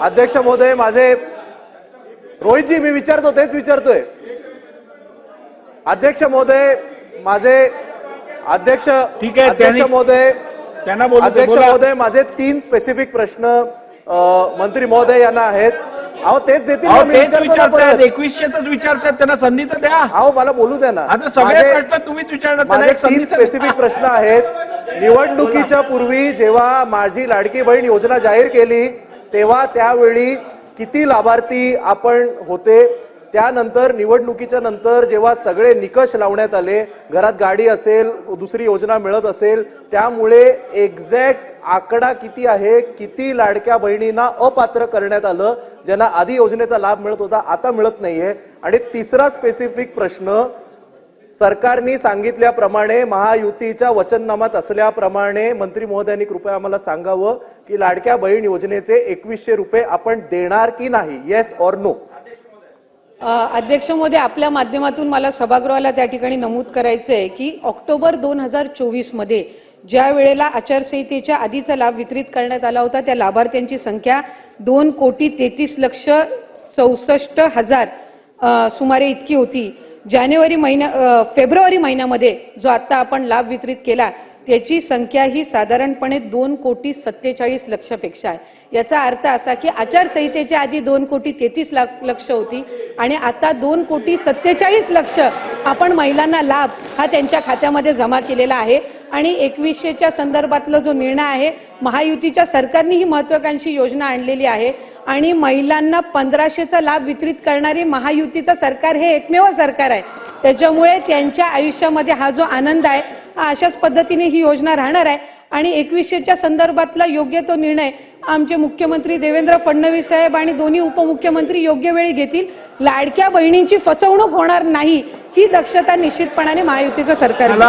अध्यक्ष महोदय, माझे रोहितजी मी विचारतो तेच विचारतोय. अध्यक्ष महोदय माझे अध्यक्ष ठीक आहे, अध्यक्ष महोदय त्यांना बोलू दे, अध्यक्ष बोला. महोदय माझे 3 स्पेसिफिक प्रश्न मंत्री महोदय यांना आहेत. अहो तेच देतील ना, मी तेच विचारतो ना विचारतायत, परत. 2100च विचारतायत, त्यांना संधी तर द्या. अहो मला बोलू द्या ना. आता सगळे प्रश्न तुम्हीच विचारणार, त्यांना माझे एक संधी 3 स्पेसिफिक प्रश्न आहेत. निवडणुकीच्या पूर्वी जेव्हा माझी लाडकी बहीण योजना जाहीर केली तेव्हा त्यावेळी किती लाभार्थी आपण होते? त्यानंतर निवडणुकीच्या नंतर जेव्हा सगळे निकष लावण्यात आले, घरात गाडी असेल, दुसरी योजना मिळत असेल, त्यामुळे एक्झॅक्ट आकडा किती आहे, किती लाडक्या बहिणींना अपात्र करण्यात आलं, ज्यांना आधी योजनेचा लाभ मिळत होता आता मिळत नाहीये. आणि तिसरा स्पेसिफिक प्रश्न, सरकारने सांगितल्याप्रमाणे महायुतीच्या वचननामात असल्याप्रमाणे मंत्री महोदयांनी कृपया आम्हाला सांगावं की लाडक्या बहीण योजनेचे 2100 रुपये आपण देणार की नाही, येस ऑर नो? अध्यक्ष महोदय, आपल्या माध्यमातून मला सभागृहाला त्या ठिकाणी नमूद करायचंय की ऑक्टोबर 2024 मध्ये ज्या वेळेला आचारसंहितेच्या आधीचा लाभ वितरित करण्यात आला होता त्या लाभार्थ्यांची संख्या 2,33,64,000 सुमारे इतकी होती. फेब्रुवारी महिन्यामध्ये जो आता आपण लाभ वितरित केला त्याची संख्या ही साधारणपणे 2,47,00,000 पेक्षा आहे. याचा अर्थ असा की आचारसंहितेच्या आधी 2,33,00,000 होती आणि आता 2,47,00,000 आपण महिलांना लाभ हा त्यांच्या खात्यामध्ये जमा केलेला आहे. आणि 2100च्या संदर्भातला जो निर्णय आहे, महायुतीच्या सरकारने ही महत्त्वाकांक्षी योजना आणलेली आहे आणि महिलांना 1500चा लाभ वितरित करणारे महायुतीचं सरकार हे एकमेव सरकार आहे. त्याच्यामुळे त्यांच्या आयुष्यामध्ये हा जो आनंद आहे हा अशाच पद्धतीने ही योजना राहणार आहे. आणि 2100च्या संदर्भातला योग्य तो निर्णय आमचे मुख्यमंत्री देवेंद्र फडणवीस साहेब आणि दोन्ही उपमुख्यमंत्री योग्य वेळी घेतील. लाडक्या बहिणींची फसवणूक होणार नाही ही दक्षता निश्चितपणे महायुतीचं सरकार घेईल.